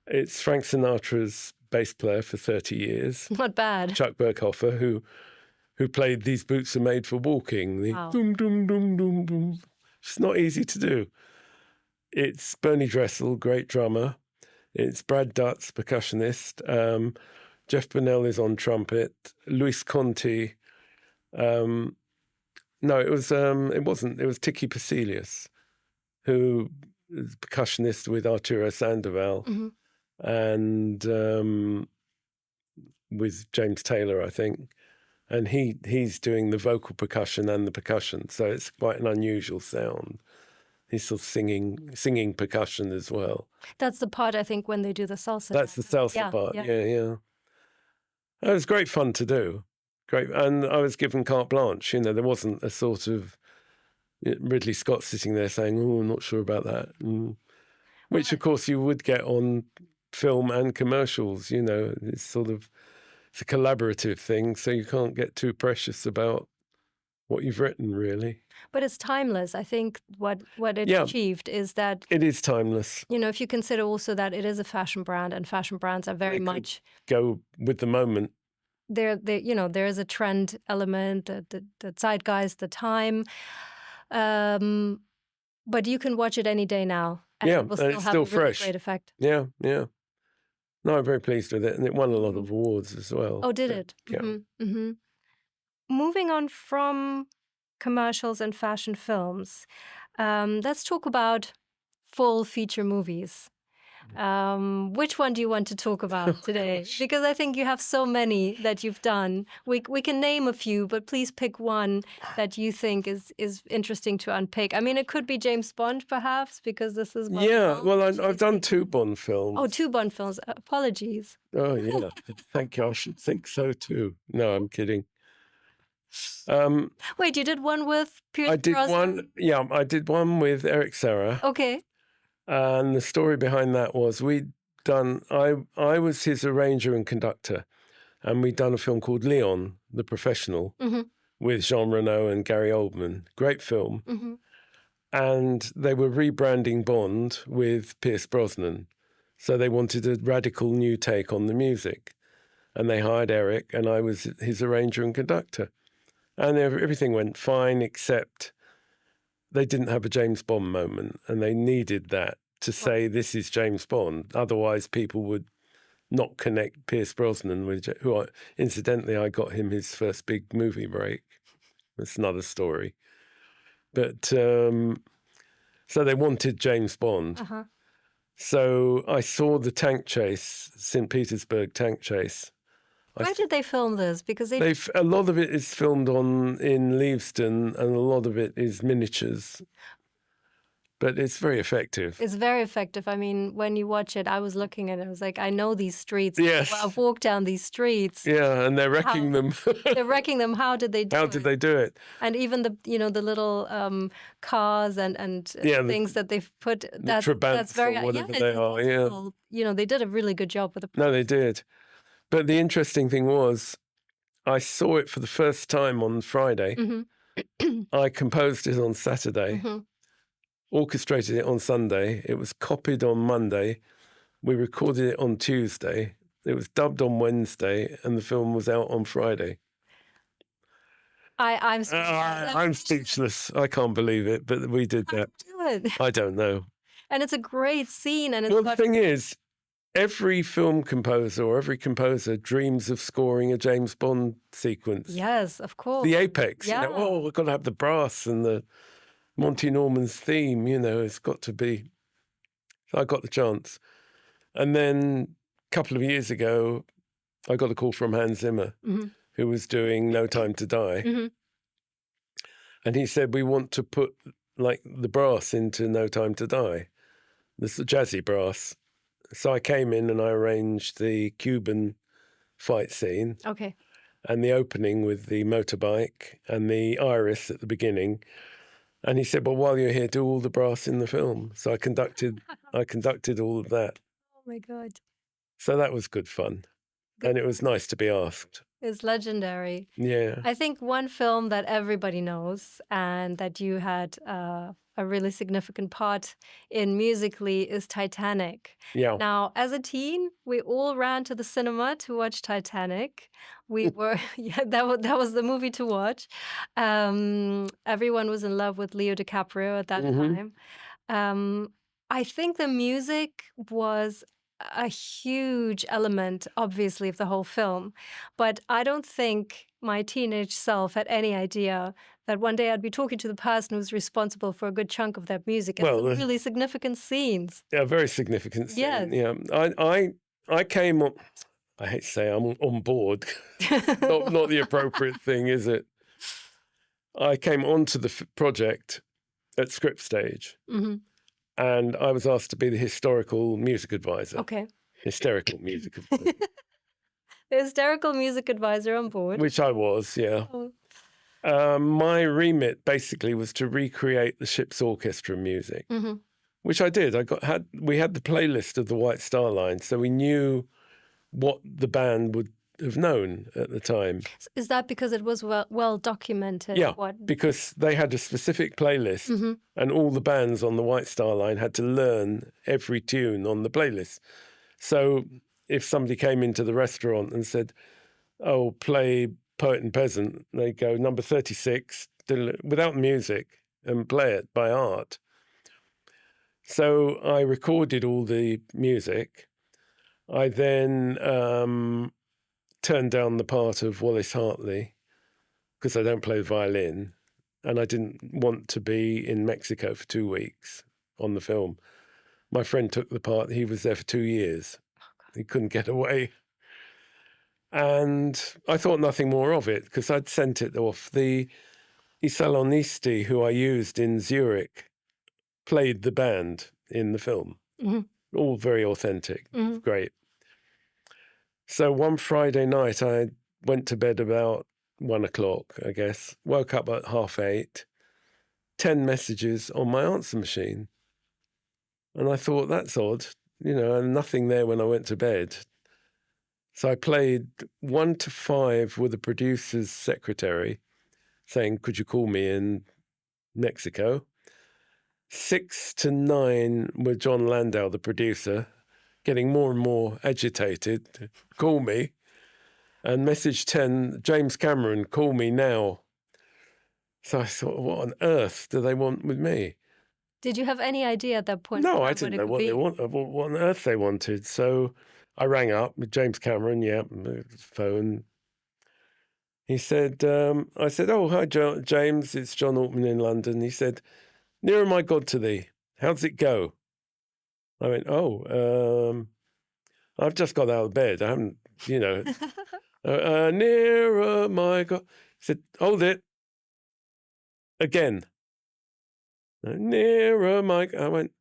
It's Frank Sinatra's bass player for 30 years.
Not bad.
Chuck Berghofer, who played These Boots Are Made for Walking. The
wow.
Doom, doom, doom, doom, doom. It's not easy to do. It's Bernie Dressel, great drummer. It's Brad Dutz, percussionist. Jeff Burnell is on trumpet. Luis Conti. No, it wasn't. It was Tiki Pasilius, who is percussionist with Arturo Sandoval, and with James Taylor, I think. And he's doing the vocal percussion and the percussion, so it's quite an unusual sound. He's sort of singing percussion as well.
That's the part, I think, when they do the salsa.
That's the salsa part, yeah. It was great fun to do. Great, and I was given carte blanche. There wasn't a sort of Ridley Scott sitting there saying, "Oh, I'm not sure about that," which, of course, you would get on film and commercials. It's a collaborative thing, so you can't get too precious about what you've written, really.
But it's timeless. I think what it achieved is that
it is timeless.
If you consider also that it is a fashion brand, and fashion brands are very much
go with the moment.
There is a trend element, the zeitgeist, the time. But you can watch it any day now, and it will still
it's
have
still
a really
fresh.
great effect.
Yeah. No, I'm very pleased with it, and it won a lot of awards as well.
Oh, did it?
Yeah.
Moving on from commercials and fashion films, let's talk about full feature movies. Which one do you want to talk about today? Because I think you have so many that you've done. We can name a few, but please pick one that you think is interesting to unpick. I mean, it could be James Bond, perhaps, because this is Bond.
Well, I've done 2 Bond films.
Oh, 2 Bond films. Apologies.
Oh, yeah. Thank you. I should think so too. No, I'm kidding.
Wait, you did one with Pierce Brosnan?
I did one with Eric Serra.
Okay.
And the story behind that was I was his arranger and conductor, and we'd done a film called Leon, the Professional, with Jean Reno and Gary Oldman. Great film. And they were rebranding Bond with Pierce Brosnan. So they wanted a radical new take on the music. And they hired Eric, and I was his arranger and conductor. And everything went fine, except they didn't have a James Bond moment, and they needed that to say this is James Bond. Otherwise, people would not connect Pierce Brosnan with who. Incidentally, I got him his first big movie break. That's another story. But so they wanted James Bond. So I saw the tank chase, St. Petersburg tank chase.
Where did they film this? Because
a lot of it is filmed in Leavesden, and a lot of it is miniatures. But it's very effective.
It's very effective. I mean, when you watch it, I was looking at it. I was like, I know these streets.
Yes.
I've walked down these streets.
Yeah, and they're wrecking them.
They're wrecking them. How did they do it?
How did they do it?
And even the little cars and things that they've put. That's very
or whatever they are. Yeah.
They did a really good job with the.
No, they did. But the interesting thing was, I saw it for the first time on Friday. I composed it on Saturday, orchestrated it on Sunday. It was copied on Monday. We recorded it on Tuesday. It was dubbed on Wednesday, and the film was out on Friday.
I'm speechless.
I'm speechless. I can't believe it, but we did that. I don't know.
And it's a great scene. And
the thing is, every film composer or every composer dreams of scoring a James Bond sequence.
Yes, of course.
The apex.
Yeah.
We've got to have the brass and the Monty Norman's theme, it's got to be. So I got the chance. And then a couple of years ago, I got a call from Hans Zimmer, who was doing No Time to Die. And he said, we want to put the brass into No Time to Die. This is jazzy brass. So I came in and I arranged the Cuban fight scene.
Okay.
And the opening with the motorbike and the iris at the beginning. And he said, well, while you're here, do all the brass in the film. So I conducted all of that.
Oh, my God.
So that was good fun. And it was nice to be asked.
It's legendary.
Yeah.
I think one film that everybody knows and that you had a really significant part in musically is Titanic.
Yeah.
Now, as a teen, we all ran to the cinema to watch Titanic. We were, that was the movie to watch. Everyone was in love with Leo DiCaprio at that time. I think the music was a huge element, obviously, of the whole film. But I don't think my teenage self had any idea that one day I'd be talking to the person who's responsible for a good chunk of that music and some
Well,
really significant scenes.
yeah, very significant
Yes.
scene. Yeah, I came on. I hate to say I'm on board. not the appropriate thing, is it? I came onto the project at script stage,
Mhm.
and I was asked to be the historical music advisor.
Okay.
Hysterical music advisor,
The hysterical music advisor on board.
which I was. Yeah.
Oh.
My remit basically was to recreate the ship's orchestra music,
Mhm.
which I did. We had the playlist of the White Star Line, so we knew what the band would have known at the time.
Is that because it was well documented?
Yeah,
What?
because they had a specific playlist,
Mhm.
and all the bands on the White Star Line had to learn every tune on the playlist. So if somebody came into the restaurant and said, "Oh, play Poet and Peasant," they go number 36 without music and play it by heart. So I recorded all the music. I then turned down the part of Wallace Hartley because I don't play the violin, and I didn't want to be in Mexico for 2 weeks on the film. My friend took the part. He was there for 2 years. He couldn't get away. And I thought nothing more of it because I'd sent it off. The I Salonisti, who I used in Zurich, played the band in the film.
Mhm.
All very authentic.
Mhm.
Great. So one Friday night, I went to bed about 1 o'clock, I guess. Woke up at 8:30. 10 messages on my answer machine. And I thought, that's odd, and nothing there when I went to bed. So I played 1 to 5 with the producer's secretary saying, "Could you call me in Mexico?" 6 to 9 with John Landau, the producer, getting more and more agitated. "Call me." And message 10, "James Cameron, call me now." So I thought, what on earth do they want with me?
Did you have any idea at that point in
No, I
time
didn't
it
know
could
what
be?
they what on earth they wanted. So I rang up with James Cameron, phone. He said, I said, "Oh, hi, James, it's John Altman in London." He said, "Nearer my God to thee. How's it go?" I went, "Oh, I've just got out of bed. I haven't, nearer my God." He said, "Hold it. Again. Nearer my..." I went,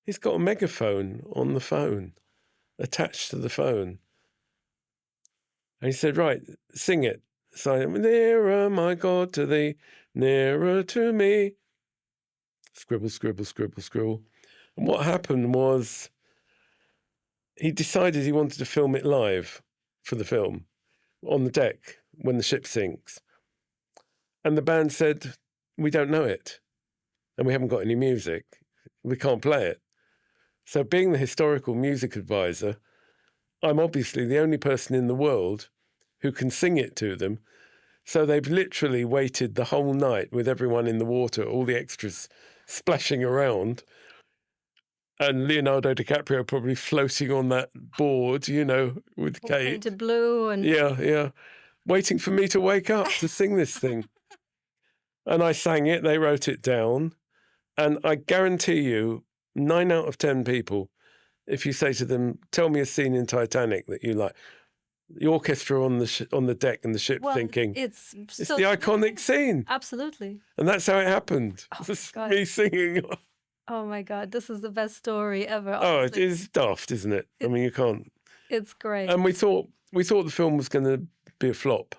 "He's got a megaphone on the phone, attached to the phone." And he said, "Right, sing it." So I went, "Nearer my God to thee, nearer to me." Scribble, scribble, scribble, scribble. And what happened was he decided he wanted to film it live for the film on the deck when the ship sinks. And the band said, "We don't know it. And we haven't got any music. We can't play it." So being the historical music advisor, I'm obviously the only person in the world who can sing it to them. So they've literally waited the whole night with everyone in the water, all the extras splashing around, and Leonardo DiCaprio probably floating on that board, with
All
Kate.
painted blue and
Yeah, waiting for me to wake up to sing this thing. And I sang it, they wrote it down, and I guarantee you, 9 out of 10 people, if you say to them, "Tell me a scene in Titanic that you like," the orchestra on the deck and the ship thinking,
it's
it's
so
the iconic
significant.
scene.
Absolutely.
And that's how it happened.
Oh,
Just
God.
me singing.
Oh my God, this is the best story ever.
Oh, it
Honestly.
is daft, isn't it? I mean, you can't.
It's great.
And we thought the film was going to be a flop.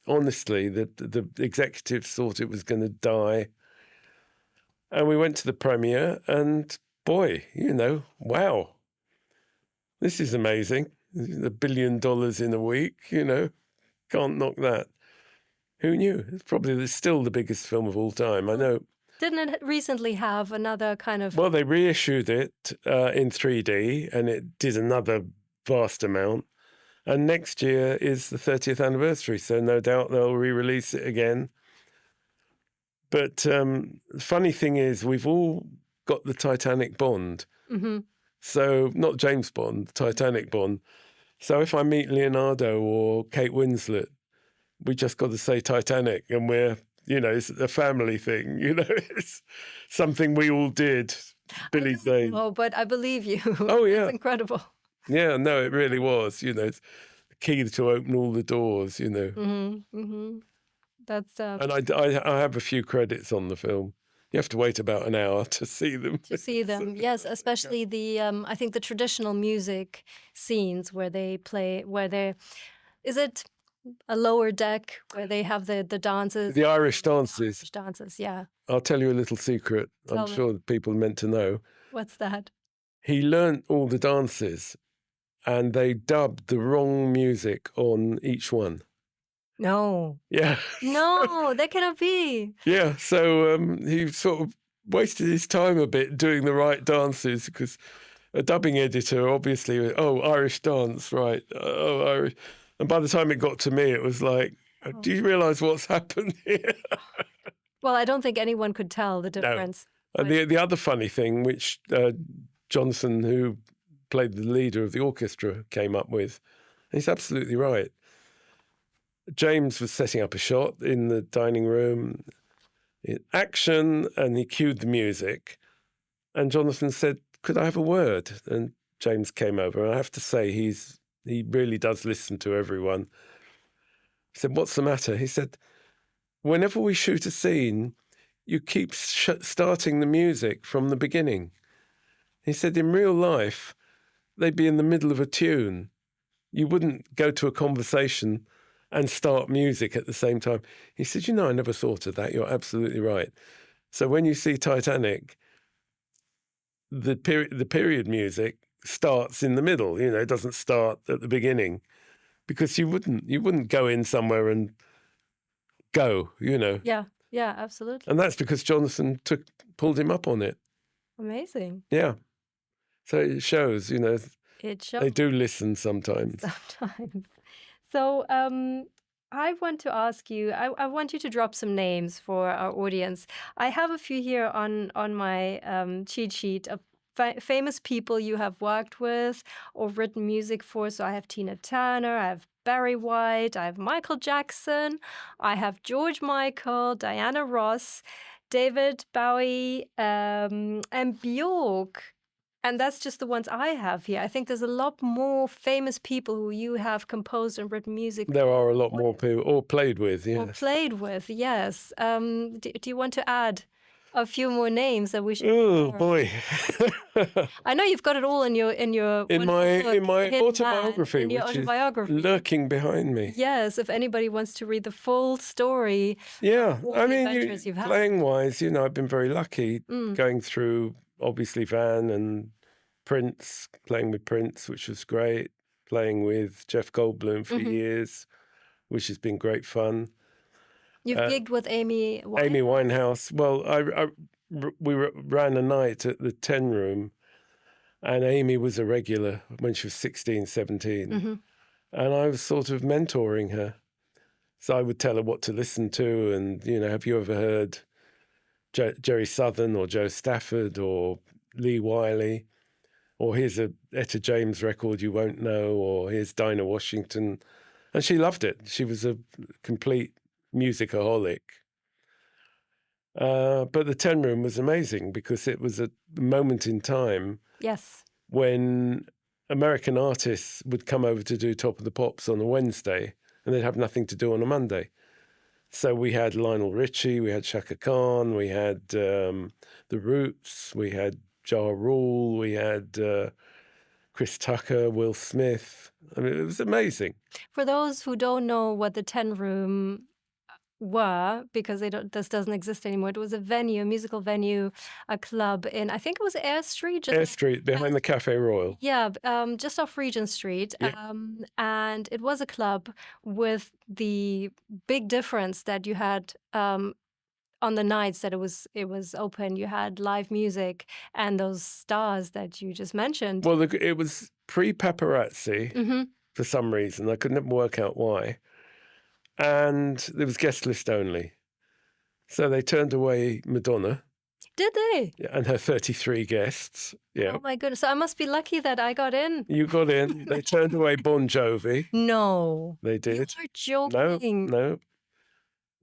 Honestly, the executives thought it was going to die. And we went to the premiere, and boy, wow, this is amazing. $1 billion in a week, can't knock that. Who knew? It's probably still the biggest film of all time. I know.
Didn't it recently have another kind of...
Well, they reissued it in 3D, and it did another vast amount. And next year is the 30th anniversary, so no doubt they'll re-release it again. But the funny thing is, we've all got the Titanic bond.
Mm-hmm.
So not James Bond, Titanic bond. So if I meet Leonardo or Kate Winslet, we just got to say Titanic, and we're, it's a family thing, it's something we all did. Billy Zane.
Oh, but I believe you.
Oh, yeah.
That's incredible.
Yeah, no, it really was, it's the key to open all the doors,
Mm-hmm. Mm-hmm. That's
And I have a few credits on the film. You have to wait about an hour to see them.
to see them. Yes, especially the I think the traditional music scenes where they play, is it a lower deck where they have the dances?
The Irish dances.
Irish dances, yeah.
I'll tell you a little secret. I'm sure that people are meant to know.
What's that?
He learnt all the dances, and they dubbed the wrong music on each one.
No.
Yeah.
No, that cannot be.
Yeah, so he sort of wasted his time a bit doing the right dances, because a dubbing editor obviously, Irish dance, right? Oh, Irish. And by the time it got to me, it was like, do you realise what's happened here?
Well, I don't think anyone could tell the difference.
No. And the other funny thing, which Johnson, who played the leader of the orchestra, came up with, and he's absolutely right. James was setting up a shot in the dining room, action, and he cued the music. And Jonathan said, "Could I have a word?" And James came over. And I have to say, he really does listen to everyone. He said, "What's the matter?" He said, "Whenever we shoot a scene, you keep starting the music from the beginning." He said, "In real life, they'd be in the middle of a tune. You wouldn't go to a conversation and start music at the same time." He said, "I never thought of that. You're absolutely right." So when you see Titanic, the period music starts in the middle. It doesn't start at the beginning, because you wouldn't go in somewhere and go.
Yeah, absolutely.
And that's because Jonathan pulled him up on it.
Amazing.
Yeah. So it shows.
It shows.
They do listen sometimes.
Sometimes. So I want to ask you, I want you to drop some names for our audience. I have a few here on my cheat sheet of famous people you have worked with or written music for. So I have Tina Turner, I have Barry White, I have Michael Jackson, I have George Michael, Diana Ross, David Bowie, and Bjork. And that's just the ones I have here. I think there's a lot more famous people who you have composed and written music.
There are a lot more people, or played with, yes.
Or played with, yes. Do you want to add a few more names that we should?
Oh boy!
I know you've got it all in
my autobiography, which is lurking behind me.
Yes, if anybody wants to read the full story.
Yeah, I mean, playing wise, I've been very lucky going through obviously Van and Prince, playing with Prince, which was great. Playing with Jeff Goldblum for years, which has been great fun.
You've gigged with Amy Winehouse?
Amy Winehouse. Well, we ran a night at the 10 Room, and Amy was a regular when she was 16, 17. And I was sort of mentoring her. So I would tell her what to listen to, and, have you ever heard Jerry Southern or Joe Stafford or Lee Wiley? Or here's a Etta James record you won't know, or here's Dinah Washington. And she loved it. She was a complete musicaholic. But the 10 Room was amazing because it was a moment in time when American artists would come over to do Top of the Pops on a Wednesday, and they'd have nothing to do on a Monday. So we had Lionel Richie, we had Chaka Khan, we had The Roots, we had Ja Rule, we had Chris Tucker, Will Smith. I mean, it was amazing.
For those who don't know what the 10 Room were, because this doesn't exist anymore, it was a venue, a musical venue, a club in, I think it was Air Street.
Air Street, behind the Cafe Royal.
Yeah, just off Regent Street.
Yeah.
And it was a club with the big difference that you had on the nights that it was open. You had live music and those stars that you just mentioned.
Well, it was pre-paparazzi for some reason. I could never work out why. And there was guest list only. So they turned away Madonna.
Did they?
and her 33 guests. Yeah.
Oh my goodness. So I must be lucky that I got in.
You got in. They turned away Bon Jovi.
No.
They did.
You're joking.
No.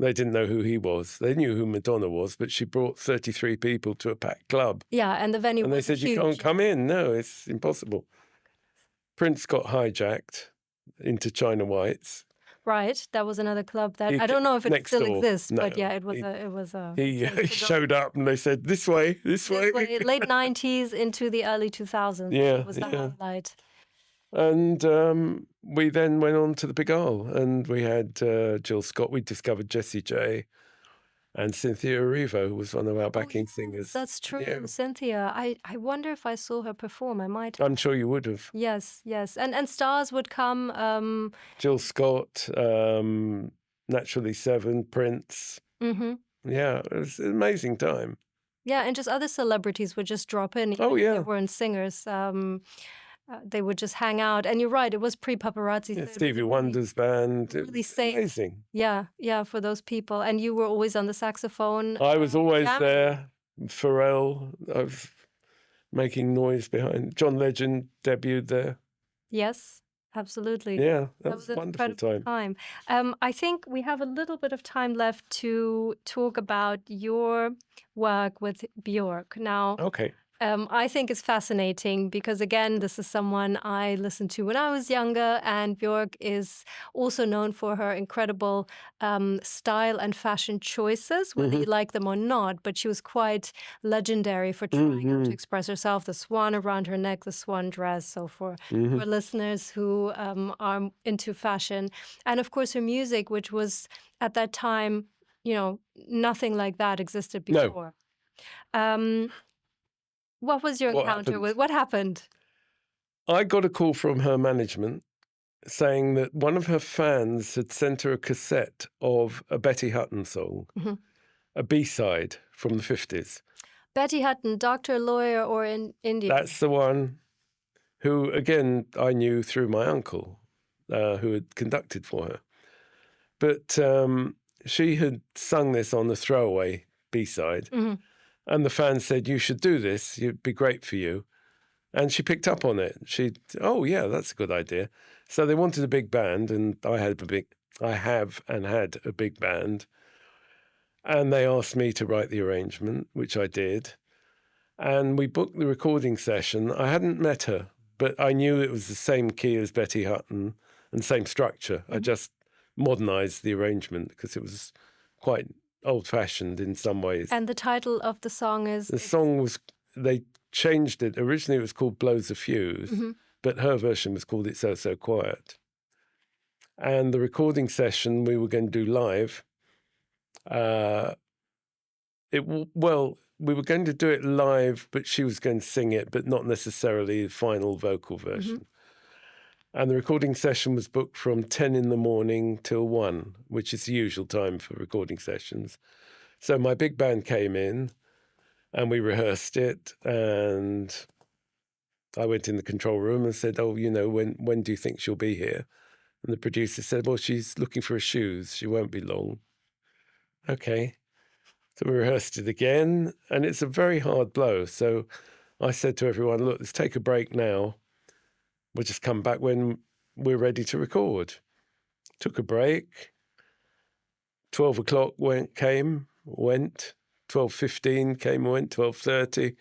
They didn't know who he was. They knew who Madonna was, but she brought 33 people to a packed club.
Yeah, and the venue
And they said,
huge.
You can't come in. No, it's impossible. Prince got hijacked into China Whites.
Right, that was another club that I don't know if it still exists, but yeah, it was a.
He showed up, and they said, "This way, this way."
Late 90s into the early 2000s.
Yeah,
It was the highlight.
And we then went on to the Big Isle, and we had Jill Scott. We discovered Jessie J, and Cynthia Erivo, who was one of our backing singers.
That's true,
Yeah.
Cynthia. I wonder if I saw her perform. I might.
I'm sure you would have.
Yes. And stars would come.
Jill Scott, Naturally Seven, Prince.
Mm-hmm.
Yeah, it was an amazing time.
Yeah, and just other celebrities would just drop in.
Oh, yeah.
They weren't singers. They would just hang out. And you're right, it was pre-paparazzi.
Yeah, Stevie Wonder's band. It was amazing.
Yeah, for those people. And you were always on the saxophone.
I was always there. Pharrell, I was making noise behind. John Legend debuted there.
Yes, absolutely.
Yeah, that was
an
a wonderful
time. I think we have a little bit of time left to talk about your work with Bjork. Now,
okay.
I think it's fascinating because, again, this is someone I listened to when I was younger, and Bjork is also known for her incredible style and fashion choices, whether you like them or not, but she was quite legendary for trying out to express herself. The swan around her neck, the swan dress, so for listeners who are into fashion. And, of course, her music, which was, at that time, nothing like that existed before. No. What was your encounter with? What happened?
I got a call from her management saying that one of her fans had sent her a cassette of a Betty Hutton song, a B-side from the 50s.
Betty Hutton, doctor, lawyer, or in India?
That's the one who, again, I knew through my uncle, who had conducted for her. But she had sung this on the throwaway B-side. And the fans said, you should do this. It'd be great for you. And she picked up on it. Oh, yeah, that's a good idea. So they wanted a big band, and I have and had a big band. And they asked me to write the arrangement, which I did. And we booked the recording session. I hadn't met her, but I knew it was the same key as Betty Hutton and same structure. I just modernized the arrangement because it was quite old-fashioned in some ways.
And the title of the song is?
The song was, they changed it. Originally it was called Blows a Fuse, but her version was called It's So, So Quiet. And the recording session we were going to do live, we were going to do it live, but she was going to sing it, but not necessarily the final vocal version. And the recording session was booked from 10 in the morning till 1, which is the usual time for recording sessions. So my big band came in and we rehearsed it. And I went in the control room and said, when do you think she'll be here? And the producer said, well, she's looking for her shoes. She won't be long. Okay. So we rehearsed it again. And it's a very hard blow. So I said to everyone, look, let's take a break now. We'll just come back when we're ready to record. Took a break. 12 o'clock went. 12:15 came, went. 12:30,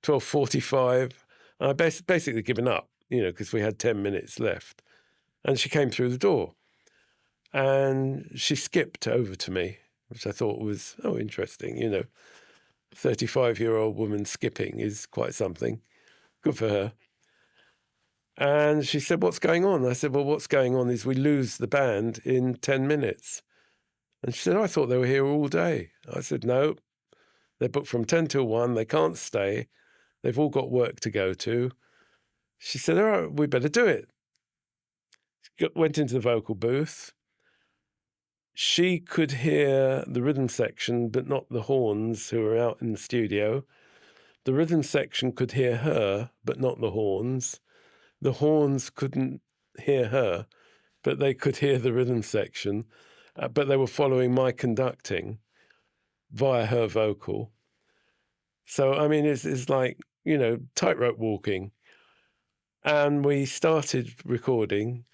12:45. I basically given up, because we had 10 minutes left. And she came through the door. And she skipped over to me, which I thought was, interesting. 35-year-old woman skipping is quite something. Good for her. And she said, what's going on? I said, well, what's going on is we lose the band in 10 minutes. And she said, I thought they were here all day. I said, no, they're booked from 10 till 1. They can't stay. They've all got work to go to. She said, all right, we better do it. She went into the vocal booth. She could hear the rhythm section, but not the horns who were out in the studio. The rhythm section could hear her, but not the horns. The horns couldn't hear her, but they could hear the rhythm section. But they were following my conducting via her vocal. So, I mean, it's like, you know, tightrope walking. And we started recording.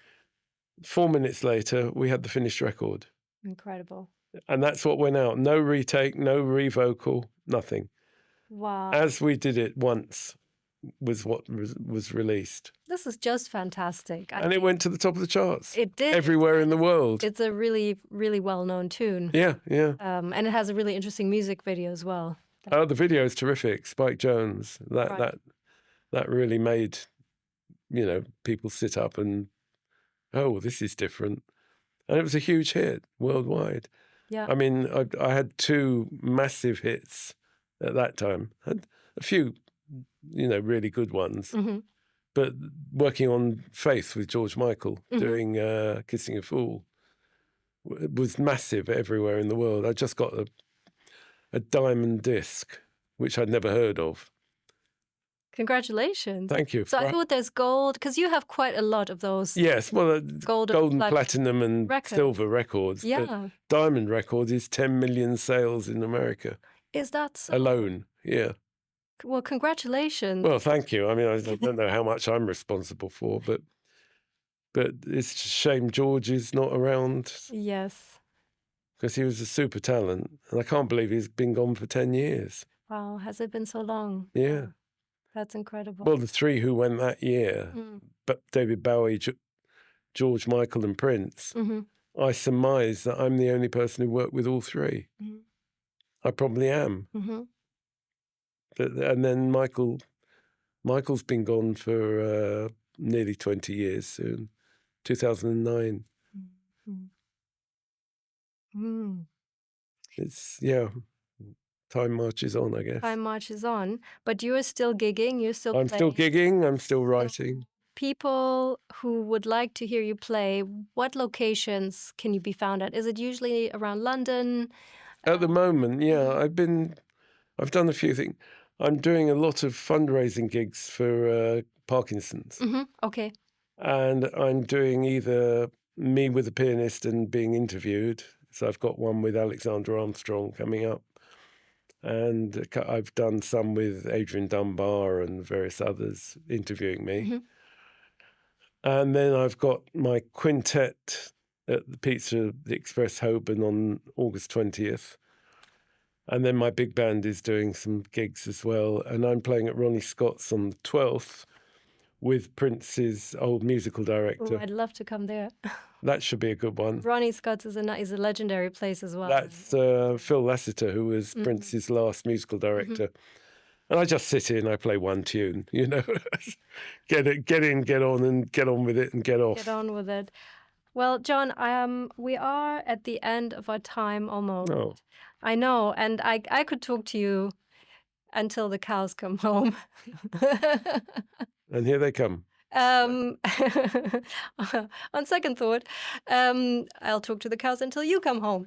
4 minutes later, we had the finished record.
Incredible.
And that's what went out. No retake, no revocal, nothing.
Wow.
As we did it once was what was released.
This is just fantastic.
And it went to the top of the charts.
It did.
Everywhere in the world.
It's a really, really well-known tune.
Yeah, yeah.
And it has a really interesting music video as well.
Oh, the video is terrific. Spike Jones.
Right.
That really made, you know, people sit up and, oh, this is different. And it was a huge hit worldwide.
Yeah.
I mean, I had 2 massive hits at that time. Had a few, you know, really good ones.
Mm-hmm.
But working on Faith with George Michael, doing Kissing a Fool, was massive everywhere in the world. I just got a diamond disc, which I'd never heard of.
Congratulations.
Thank you.
So I thought there's gold, because you have quite a lot of those.
Yes, well, golden,
platinum
platinum, and silver records.
Yeah.
But diamond record is 10 million sales in America.
Is that so?
Alone, yeah.
Well, congratulations.
Well, thank you. I mean, I don't know how much I'm responsible for, but it's a shame George is not around.
Yes.
Because he was a super talent, and I can't believe he's been gone for 10 years.
Wow, has it been so long?
Yeah.
That's incredible.
Well, the 3 who went that year, but David Bowie, George Michael and Prince, I surmise that I'm the only person who worked with all 3. I probably am. And then Michael's been gone for nearly 20 years soon, 2009. It's, yeah, time marches on, I guess.
Time marches on, but you are still gigging, you're still
I'm still gigging, I'm still writing.
People who would like to hear you play, what locations can you be found at? Is it usually around London?
At the moment, yeah, I've done a few things. I'm doing a lot of fundraising gigs for Parkinson's.
Okay.
And I'm doing either me with a pianist and being interviewed. So I've got one with Alexander Armstrong coming up. And I've done some with Adrian Dunbar and various others interviewing me. And then I've got my quintet at the Pizza Express Holborn on August 20th. And then my big band is doing some gigs as well. And I'm playing at Ronnie Scott's on the 12th with Prince's old musical director.
Oh, I'd love to come there.
That should be a good one.
Ronnie Scott's is a legendary place as well.
That's Phil Lasseter, who was Prince's last musical director. And I just sit in, I play one tune, you know. Get in, get on, and get on with it and get off.
Get on with it. Well, John, we are at the end of our time almost.
Oh.
I know, and I could talk to you until the cows come home.
And here they come.
On second thought, I'll talk to the cows until you come home.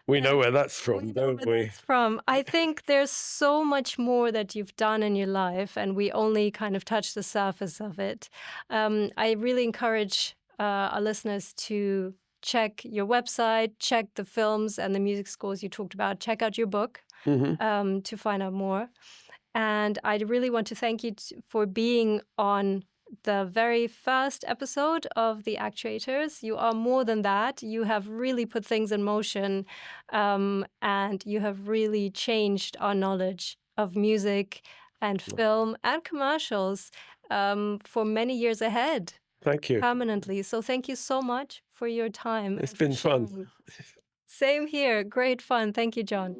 We know where that's from, don't we?
That's from. I think there's so much more that you've done in your life, and we only kind of touched the surface of it. I really encourage our listeners to check your website, check the films and the music scores you talked about, check out your book to find out more. And I really want to thank you for being on the very first episode of the Actuators. You are more than that. You have really put things in motion, and you have really changed our knowledge of music and film and commercials for many years ahead.
Thank you.
Permanently. So thank you so much for your time.
It's been fun.
Same here. Great fun. Thank you, John.